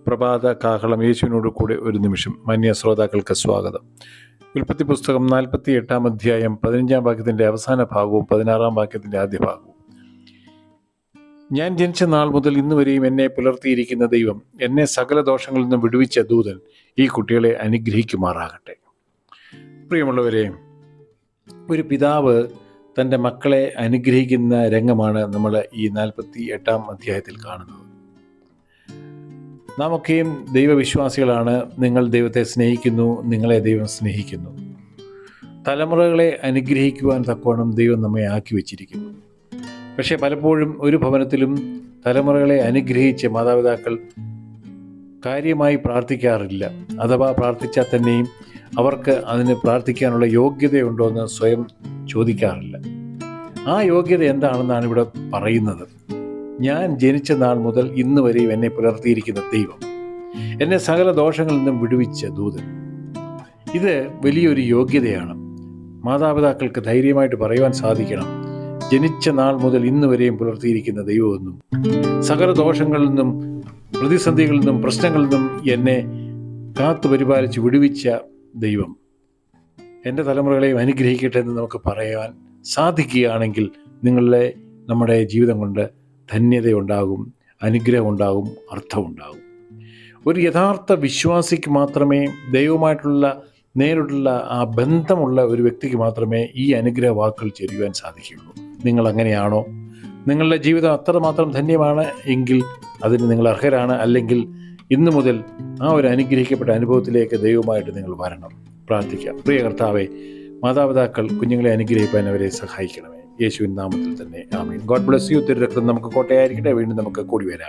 പ്രഭാത കാഹളം യേശുവിനോട് കൂടെ ഒരു നിമിഷം. മാന്യ ശ്രോതാക്കൾക്ക് സ്വാഗതം. ഉൽപ്പത്തി പുസ്തകം 48 അധ്യായം 15 വാക്യത്തിൻ്റെ അവസാന ഭാഗവും 16 വാക്യത്തിൻ്റെ ആദ്യ ഭാഗവും. ഞാൻ ജനിച്ച നാൾ മുതൽ ഇന്ന് വരെയും എന്നെ പുലർത്തിയിരിക്കുന്ന ദൈവം, എന്നെ സകല ദോഷങ്ങളിൽ നിന്നും വിടുവിച്ച ദൂതൻ ഈ കുട്ടികളെ അനുഗ്രഹിക്കുമാറാകട്ടെ. പ്രിയമുള്ളവരെ, ഒരു പിതാവ് തൻ്റെ മക്കളെ അനുഗ്രഹിക്കുന്ന രംഗമാണ് നമ്മൾ ഈ 48 അധ്യായത്തിൽ കാണുന്നത്. നാമൊക്കെയും ദൈവവിശ്വാസികളാണ്. നിങ്ങൾ ദൈവത്തെ സ്നേഹിക്കുന്നു, നിങ്ങളെ ദൈവം സ്നേഹിക്കുന്നു. തലമുറകളെ അനുഗ്രഹിക്കുവാൻ തക്കവണ്ണം ദൈവം നമ്മെ ആക്കി വച്ചിരിക്കുന്നു. പക്ഷേ പലപ്പോഴും ഒരു ഭവനത്തിലും തലമുറകളെ അനുഗ്രഹിച്ച് മാതാപിതാക്കൾ കാര്യമായി പ്രാർത്ഥിക്കാറില്ല. അഥവാ പ്രാർത്ഥിച്ചാൽ തന്നെയും അവർക്ക് അതിന് പ്രാർത്ഥിക്കാനുള്ള യോഗ്യതയുണ്ടോ എന്ന് സ്വയം ചോദിക്കാറില്ല. ആ യോഗ്യത എന്താണെന്നാണ് ഇവിടെ പറയുന്നത്. ഞാൻ ജനിച്ച നാൾ മുതൽ ഇന്ന് വരെയും എന്നെ പുലർത്തിയിരിക്കുന്ന ദൈവം, എന്നെ സകല ദോഷങ്ങളിൽ നിന്നും വിടുവിച്ച ദൂതൻ. ഇത് വലിയൊരു യോഗ്യതയാണ്. മാതാപിതാക്കൾക്ക് ധൈര്യമായിട്ട് പറയുവാൻ സാധിക്കണം, ജനിച്ച നാൾ മുതൽ ഇന്ന് വരെയും പുലർത്തിയിരിക്കുന്ന ദൈവമെന്നും സകല ദോഷങ്ങളിൽ നിന്നും പ്രതിസന്ധികളിൽ നിന്നും പ്രശ്നങ്ങളിൽ നിന്നും എന്നെ കാത്തു പരിപാലിച്ച് വിടുവിച്ച ദൈവം എൻ്റെ തലമുറകളെയും അനുഗ്രഹിക്കട്ടെ എന്ന് നമുക്ക് പറയാൻ സാധിക്കുകയാണെങ്കിൽ നമ്മുടെ ജീവിതം കൊണ്ട് ധന്യതയുണ്ടാകും, അനുഗ്രഹമുണ്ടാകും, അർത്ഥമുണ്ടാകും. ഒരു യഥാർത്ഥ വിശ്വാസിക്ക് മാത്രമേ, ദൈവവുമായിട്ടുള്ള നേരിട്ടുള്ള ആ ബന്ധമുള്ള ഒരു വ്യക്തിക്ക് മാത്രമേ ഈ അനുഗ്രഹ വാക്കുകൾ ചൊരിയുവാൻ സാധിക്കുകയുള്ളൂ. നിങ്ങൾ അങ്ങനെയാണോ? നിങ്ങളുടെ ജീവിതം അത്രമാത്രം ധന്യമാണ് എങ്കിൽ അതിന് നിങ്ങൾ അർഹരാണ്. അല്ലെങ്കിൽ ഇന്നു മുതൽ ആ ഒരു അനുഗ്രഹിക്കപ്പെട്ട അനുഭവത്തിലേക്ക് ദൈവമായിട്ട് നിങ്ങൾ വരണം. പ്രാർത്ഥിക്കാം. പ്രിയ കർത്താവേ, മാതാപിതാക്കൾ കുഞ്ഞുങ്ങളെ അനുഗ്രഹിക്കാൻ അവരെ സഹായിക്കണമേ. യേശുവിൻ നാമത്തിൽ തന്നെ ആമേൻ. God bless you. തിരുരക്തം നമുക്ക് കോട്ടയായിരിക്കട്ടെ. വീണ്ടും നമുക്ക് കൂടി വരാം.